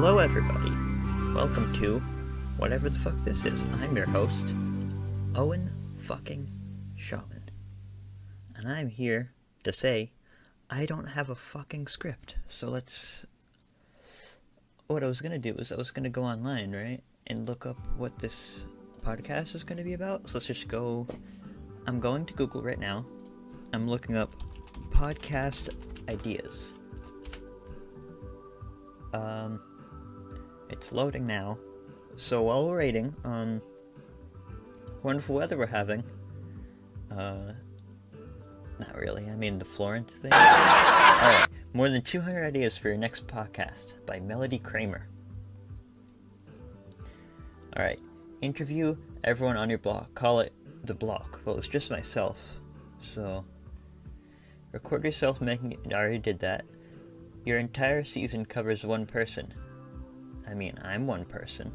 Hello everybody, welcome to whatever the fuck this is. I'm your host, Owen fucking Shaman. And I'm here to say, I don't have a fucking script. So what I was gonna do is I was gonna go online, right? And look up what this podcast is gonna be about. So let's just go, I'm going to Google right now. I'm looking up podcast ideas. It's loading now. So while we're waiting, wonderful weather we're having. Not really, I mean the Florence thing. Alright, more than 200 ideas for your next podcast by Melody Kramer. Alright, interview everyone on your block. Call it the block. Well, it's just myself. So, record yourself making it. I already did that. Your entire season covers one person. I mean, I'm one person.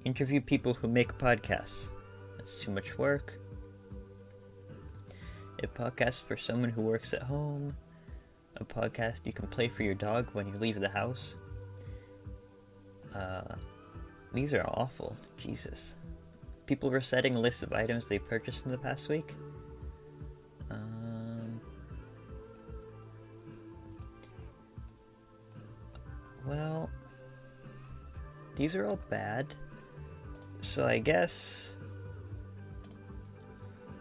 Interview people who make podcasts. That's too much work. A podcast for someone who works at home. A podcast you can play for your dog when you leave the house. These are awful. Jesus. People reciting a list of items they purchased in the past week. Well, these are all bad. So I guess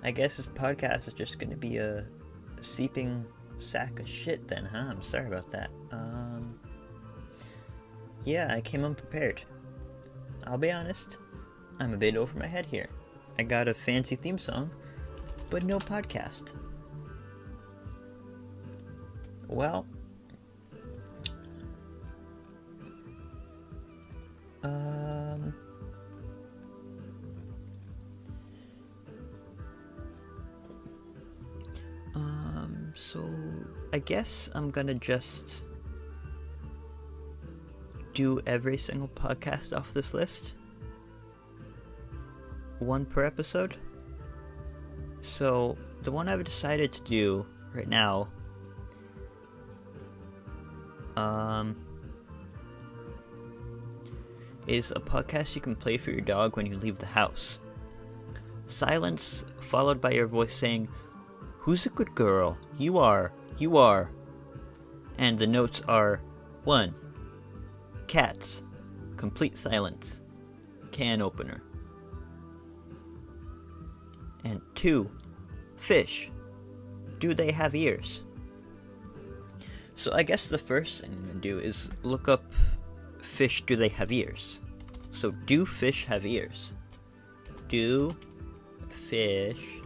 this podcast is just gonna be a seeping sack of shit then, huh? I'm sorry about that. Yeah, I came unprepared. I'll be honest, I'm a bit over my head here. I got a fancy theme song, but no podcast. Well, so I guess I'm gonna just do every single podcast off this list. One per episode. So the one I've decided to do right now, is a podcast you can play for your dog when you leave the house. Silence followed by your voice saying, "Who's a good girl? You are. You are." And the notes are 1. Cats. Complete silence. Can opener. And 2. Fish. Do they have ears? So I guess the first thing I'm going to do is look up fish, do they have ears? So, do fish have ears? Do fish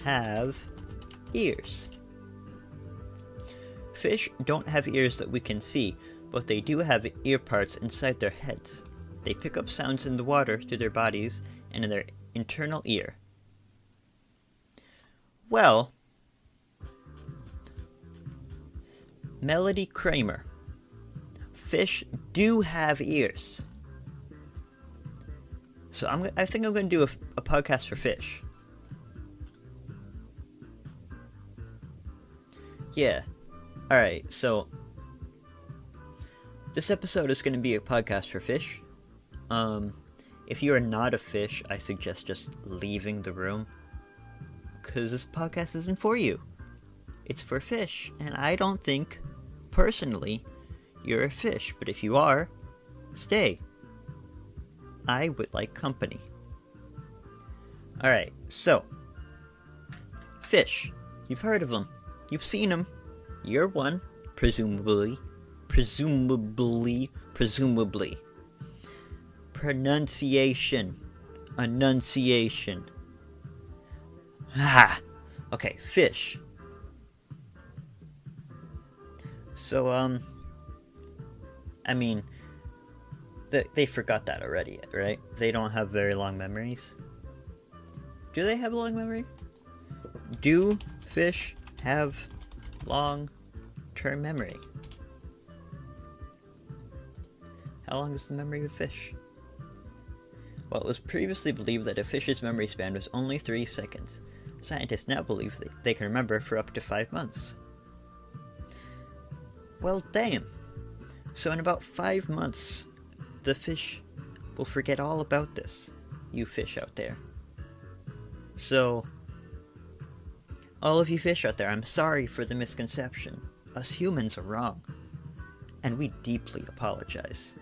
have ears? Fish don't have ears that we can see, but they do have ear parts inside their heads. They pick up sounds in the water through their bodies and in their internal ear. Well, Melody Kramer. Fish do have ears. So I think I'm going to do a podcast for fish. Yeah. Alright, so this episode is going to be a podcast for fish. If you are not a fish, I suggest just leaving the room, because this podcast isn't for you. It's for fish, and I don't think, personally, you're a fish, but if you are, stay. I would like company. Alright, so, fish. You've heard of them. You've seen them. You're one, presumably. Pronunciation. Enunciation. Okay, fish. So, I mean, they forgot that already, right? They don't have very long memories. Do they have long memory? Do fish have long-term memory? How long is the memory of a fish? Well, it was previously believed that a fish's memory span was only 3 seconds. Scientists now believe they can remember for up to 5 months. Well, damn. So in about 5 months, the fish will forget all about this. You fish out there. So, all of you fish out there, I'm sorry for the misconception. Us humans are wrong. And we deeply apologize.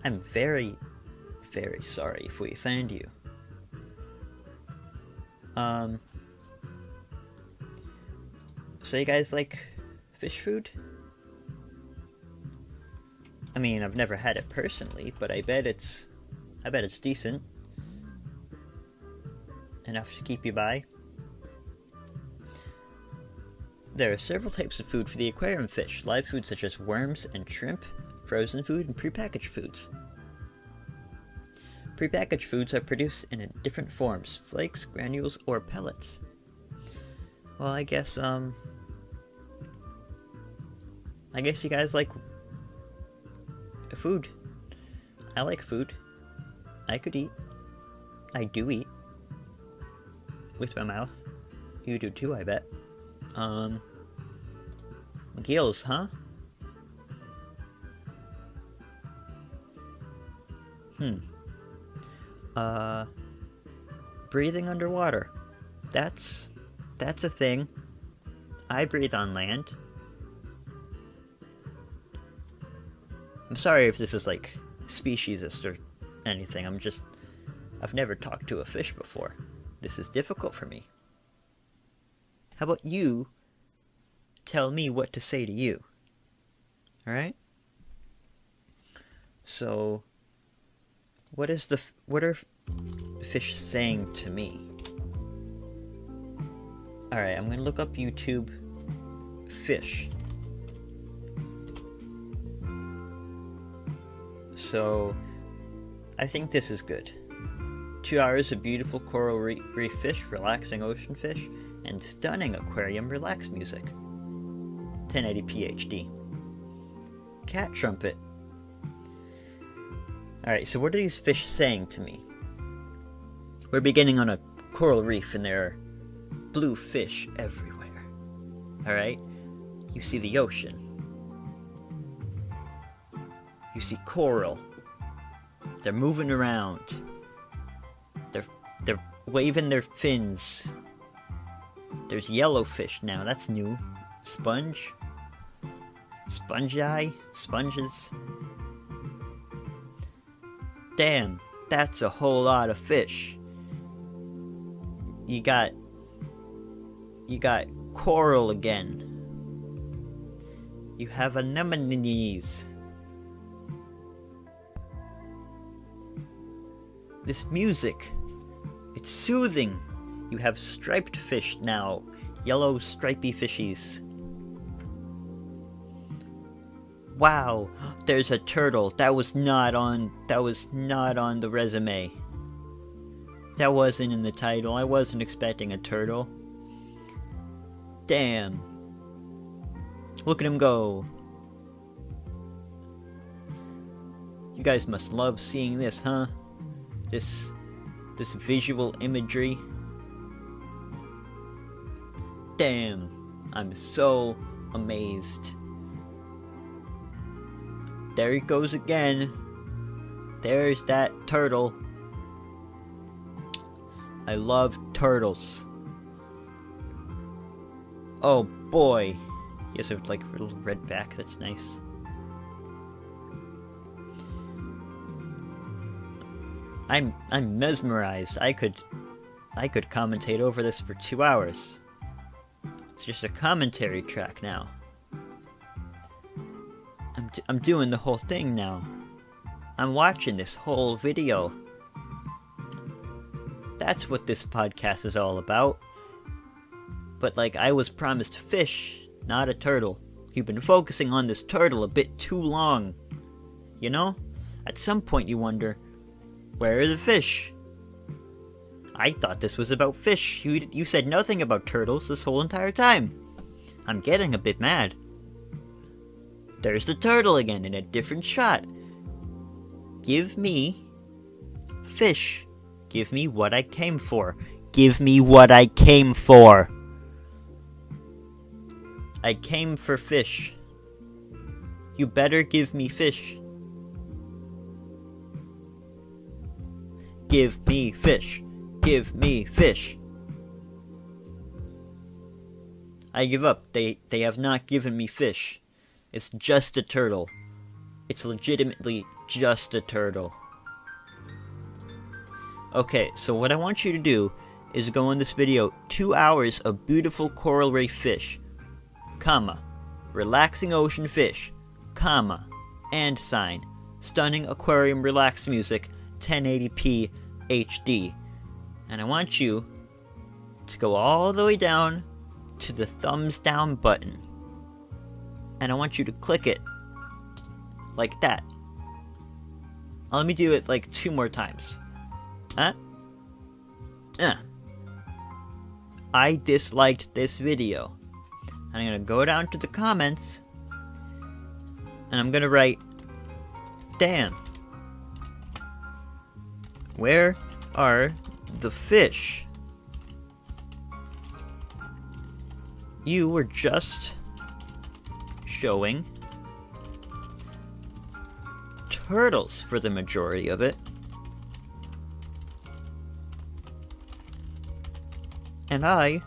I'm very, very sorry if we offend you. So you guys like fish food? I mean, I've never had it personally, but I bet it's decent. Enough to keep you by. There are several types of food for the aquarium fish. Live food such as worms and shrimp, frozen food, and prepackaged foods. Prepackaged foods are produced in different forms: flakes, granules, or pellets. Well, I guess you guys like food. I like food. I could eat. I do eat. With my mouth. You do too, I bet. Gills, huh? Breathing underwater. That's a thing. I breathe on land. I'm sorry if this is like speciesist or anything. I've never talked to a fish before. This is difficult for me. How about you tell me what to say to you? Alright? So, what are fish saying to me? Alright, I'm gonna look up YouTube fish. So, I think this is good. 2 hours of beautiful coral reef fish, relaxing ocean fish, and stunning aquarium relax music. 1080p HD. Cat trumpet. Alright, so what are these fish saying to me? We're beginning on a coral reef and there are blue fish everywhere. Alright? You see the ocean. You see coral. They're moving around. They're waving their fins. There's yellowfish now, that's new. Sponge. Spongi. Sponges. Damn, that's a whole lot of fish. You got coral again. You have anemones. This music, it's soothing. You have striped fish now, yellow stripy fishies. Wow, there's a turtle. That was not on the resume. That wasn't in the title. I wasn't expecting a turtle. Damn. Look at him go. You guys must love seeing this, huh? This visual imagery. Damn, I'm so amazed. There he goes again. There's that turtle. I love turtles. Oh boy. He has a like little red back, that's nice. I'm mesmerized. I could commentate over this for 2 hours. It's just a commentary track now. I'm doing the whole thing now. I'm watching this whole video. That's what this podcast is all about. But like, I was promised fish, not a turtle. You've been focusing on this turtle a bit too long. You know? At some point you wonder, where are the fish? I thought this was about fish. You said nothing about turtles this whole entire time. I'm getting a bit mad. There's the turtle again in a different shot. Give me fish. Give me what I came for. Give me what I came for. I came for fish. You better give me fish. Give me fish. Give me fish. I give up. They have not given me fish. It's just a turtle. It's legitimately just a turtle. Okay, so what I want you to do is go in this video 2 hours of beautiful coral reef fish, comma, relaxing ocean fish, comma, and sign, stunning aquarium relaxed music, 1080p HD. And I want you to go all the way down to the thumbs down button. And I want you to click it like that. Let me do it like 2 more times. Huh? I disliked this video. I'm gonna go down to the comments and I'm gonna write, damn, where are the fish? You were just showing turtles for the majority of it. And I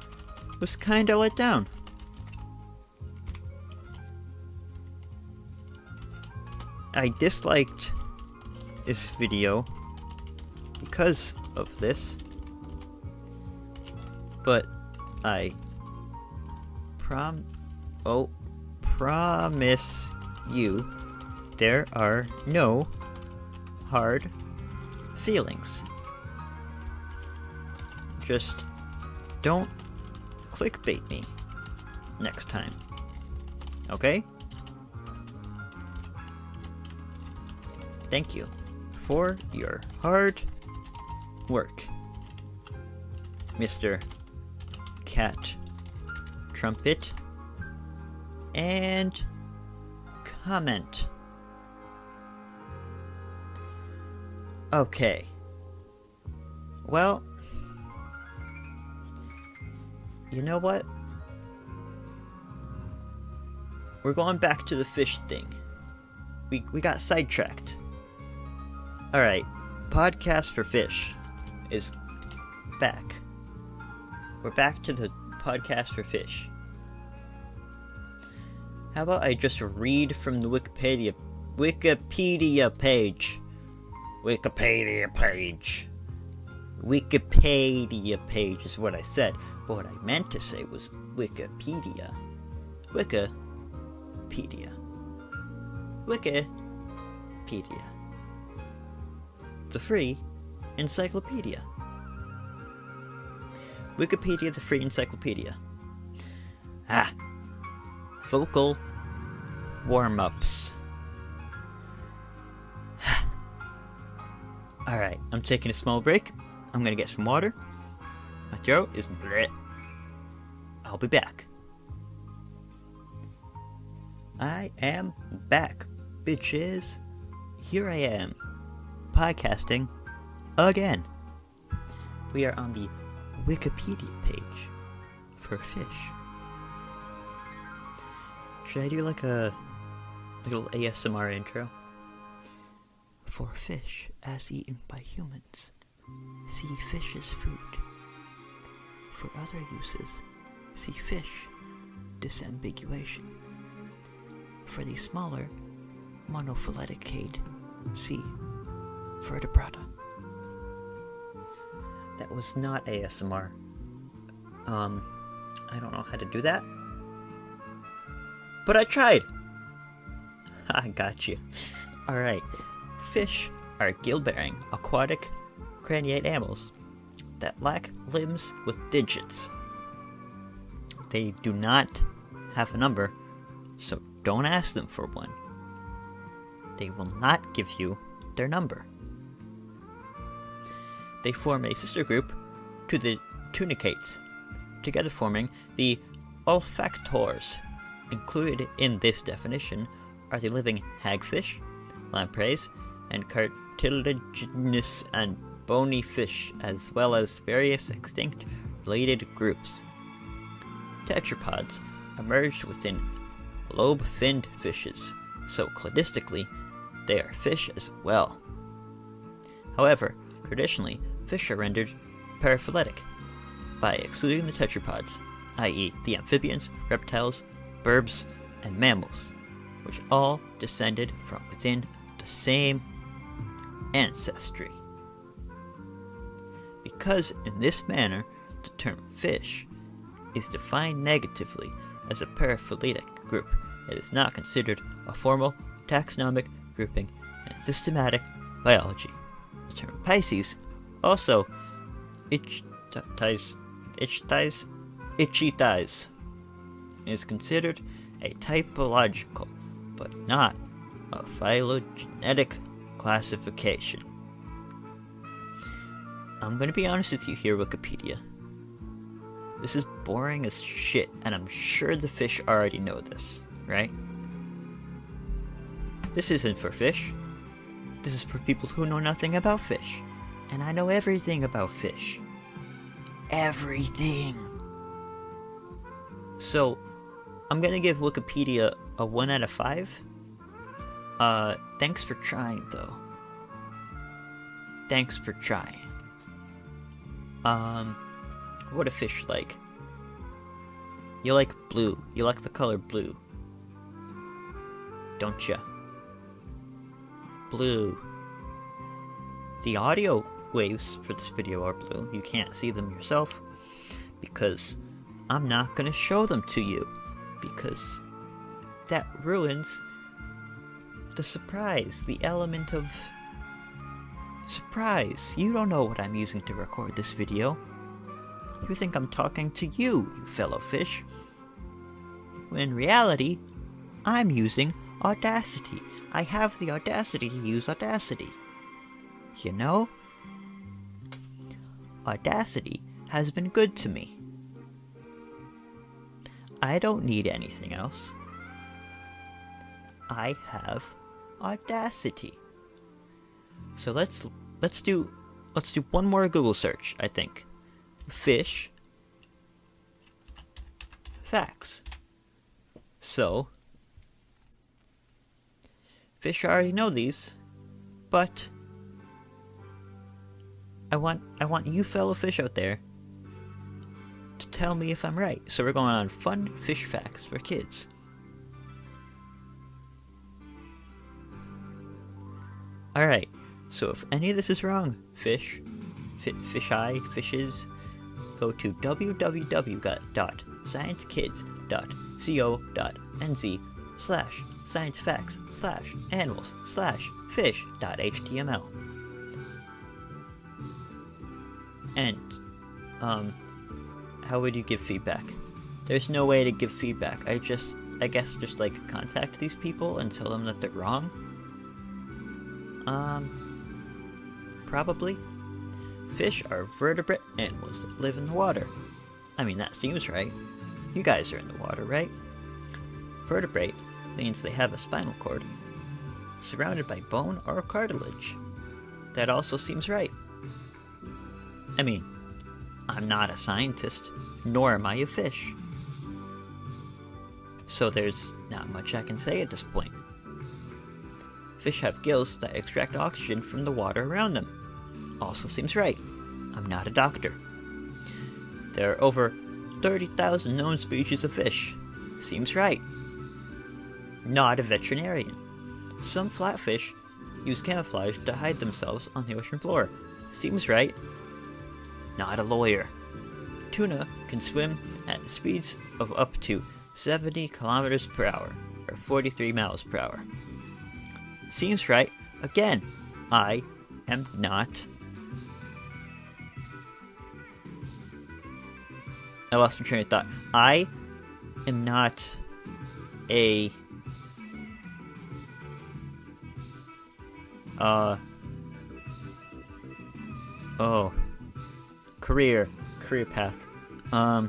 was kinda let down. I disliked this video because of this, but I promise you there are no hard feelings. Just don't clickbait me next time. Okay? Thank you for your hard work, Mr. Cat Trumpet, and comment. Okay. Well, you know what? We're going back to the fish thing. We got sidetracked. Alright, Podcast for Fish is back. We're back to the Podcast for Fish. How about I just read from the Wikipedia page. Wikipedia page is what I said. But what I meant to say was Wikipedia. Wikipedia. The free encyclopedia. Wikipedia, the free encyclopedia. Vocal warm-ups. Alright, I'm taking a small break. I'm gonna get some water. My throat is bleh. I'll be back. I am back, bitches. Here I am, podcasting again. We are on the Wikipedia page for fish. Should I do like a little ASMR intro? For fish as eaten by humans, see fish as food. For other uses, see fish disambiguation. For the smaller monophyleticate, see vertebrata. That was not ASMR. I don't know how to do that, but I tried. I got you. Alright. Fish are gill-bearing, aquatic, craniate animals that lack limbs with digits. They do not have a number, so don't ask them for one. They will not give you their number. They form a sister group to the tunicates, together forming the olfactors. Included in this definition are the living hagfish, lampreys, and cartilaginous and bony fish, as well as various extinct related groups. Tetrapods emerged within lobe-finned fishes, so cladistically, they are fish as well. However, traditionally, fish are rendered paraphyletic by excluding the tetrapods, i.e. the amphibians, reptiles, birds, and mammals, which all descended from within the same ancestry. Because in this manner, the term fish is defined negatively as a paraphyletic group, it is not considered a formal taxonomic grouping in systematic biology. The term Pisces, also itchy thighs, is considered a typological, but not a phylogenetic classification. I'm gonna be honest with you here, Wikipedia. This is boring as shit, and I'm sure the fish already know this, right? This isn't for fish. This is for people who know nothing about fish. And I know everything about fish. Everything! So, I'm gonna give Wikipedia a 1 out of 5. Thanks for trying, though. Thanks for trying. What do fish like? You like blue. You like the color blue. Don't ya? Blue. The audio waves for this video are blue. You can't see them yourself because I'm not gonna show them to you because that ruins the surprise, the element of surprise. You don't know what I'm using to record this video. You think I'm talking to you, you fellow fish. When in reality, I'm using Audacity. I have the audacity to use Audacity. You know? Audacity has been good to me. I don't need anything else. I have Audacity. So let's do one more Google search, I think. Fish facts. So fish already know these, but I want you fellow fish out there to tell me if I'm right. So we're going on fun fish facts for kids. Alright, so if any of this is wrong, fishes, go to www.sciencekits.co.nz/sciencefacts/animals/fish.html. And, how would you give feedback? There's no way to give feedback. I guess just like contact these people and tell them that they're wrong. Probably. Fish are vertebrate animals that live in the water. I mean, that seems right. You guys are in the water, right? Vertebrate means they have a spinal cord surrounded by bone or cartilage. That also seems right. I mean, I'm not a scientist, nor am I a fish. So there's not much I can say at this point. Fish have gills that extract oxygen from the water around them. Also seems right. I'm not a doctor. There are over 30,000 known species of fish. Seems right. Not a veterinarian. Some flatfish use camouflage to hide themselves on the ocean floor. Seems right. Not a lawyer. Tuna can swim at speeds of up to 70 kilometers per hour, or 43 miles per hour. Seems right. Again, I am not... I lost my train of thought. I am not a... career path. I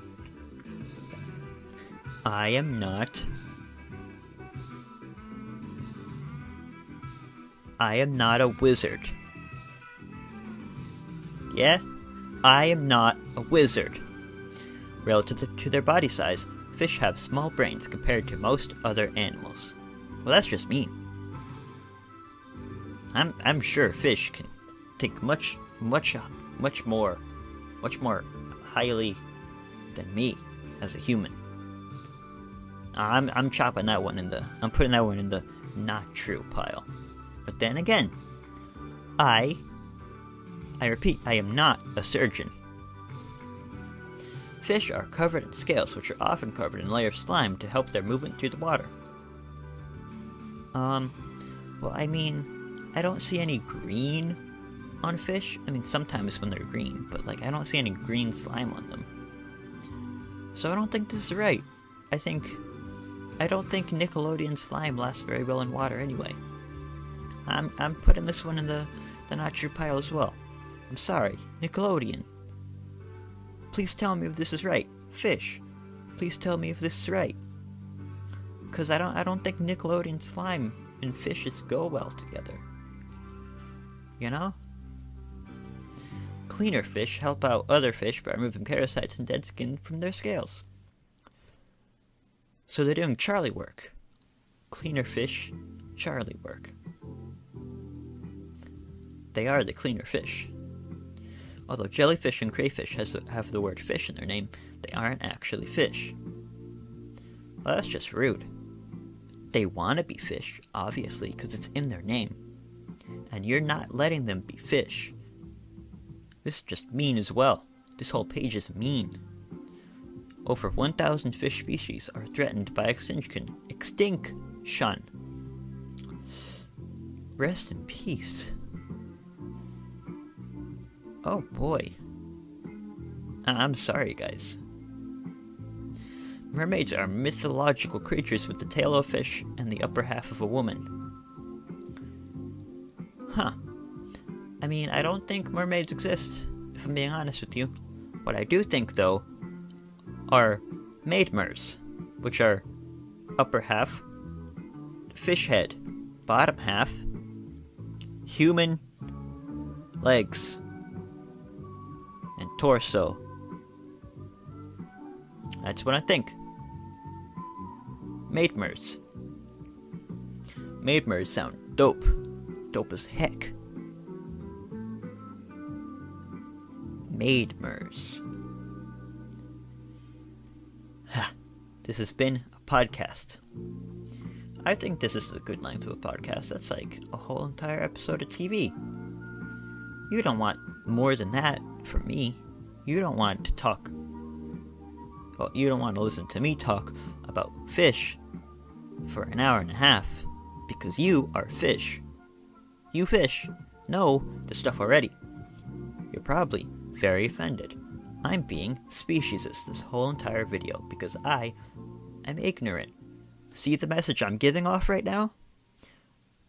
am not a wizard. Yeah? I am not a wizard. Relative to their body size, Fish have small brains compared to most other animals. Well, that's just mean. I'm sure fish can think much more highly than me as a human. I'm chopping that one I'm putting that one in the not true pile. But then again, I repeat, I am not a surgeon. Fish are covered in scales, which are often covered in a layer of slime to help their movement through the water. Well, I mean, I don't see any green on fish. I mean, sometimes when they're green, but I don't see any green slime on them. So I don't think this is right. I don't think Nickelodeon slime lasts very well in water anyway. I'm putting this one in the not true pile as well. I'm sorry, Nickelodeon. Please tell me if this is right. Fish, please tell me if this is right. Cause I don't think Nickelodeon slime and fishes go well together. You know? Cleaner fish help out other fish by removing parasites and dead skin from their scales. So they're doing Charlie work. Cleaner fish, Charlie work. They are the cleaner fish. Although jellyfish and crayfish have the word fish in their name, they aren't actually fish. Well, that's just rude. They want to be fish, obviously, because it's in their name. And you're not letting them be fish. This is just mean as well. This whole page is mean. Over 1,000 fish species are threatened by extinction. Rest in peace. Oh boy. I'm sorry, guys. Mermaids are mythological creatures with the tail of a fish and the upper half of a woman. Huh. I mean, I don't think mermaids exist, if I'm being honest with you. What I do think, though, are maid mers, which are upper half, fish head, bottom half, human legs, and torso. That's what I think. Maid mers. Maid mers sound dope. Dope as heck. Maid mers. This has been a podcast. I think this is a good length of a podcast. That's like a whole entire episode of TV. You don't want more than that from me. You don't want to talk. Well, you don't want to listen to me talk about fish for an hour and a half because you are fish. You fish know the stuff already. You're probably very offended. I'm being speciesist this whole entire video because I am ignorant. See the message I'm giving off right now?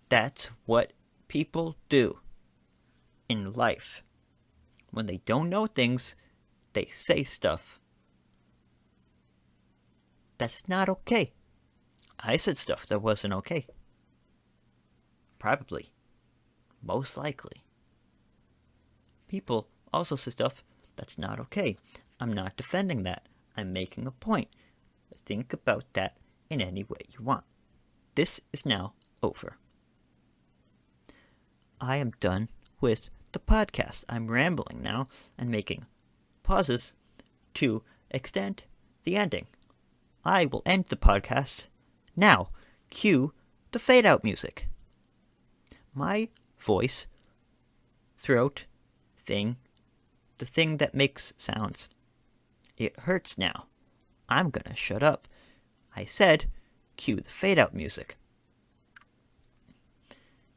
That's what people do in life. When they don't know things, they say stuff. That's not okay. I said stuff that wasn't okay. Probably. Most likely. People also say stuff that's not okay. I'm not defending that. I'm making a point. Think about that in any way you want. This is now over. I am done with the podcast. I'm rambling now and making pauses to extend the ending. I will end the podcast now. Cue the fade out music. My voice, throat, thing, the thing that makes sounds. It hurts now. I'm gonna shut up. I said, cue the fade out music.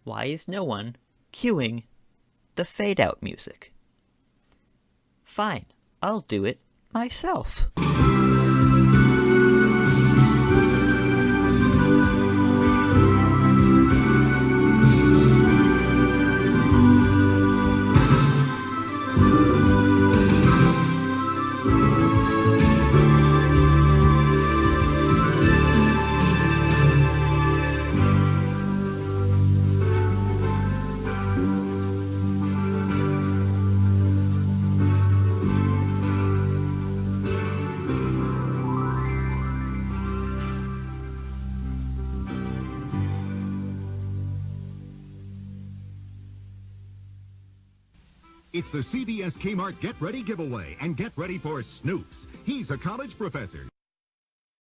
Why is no one cueing the fade out music? Fine, I'll do it myself. It's the CVS Kmart Get Ready giveaway, and get ready for Snoops. He's a college professor.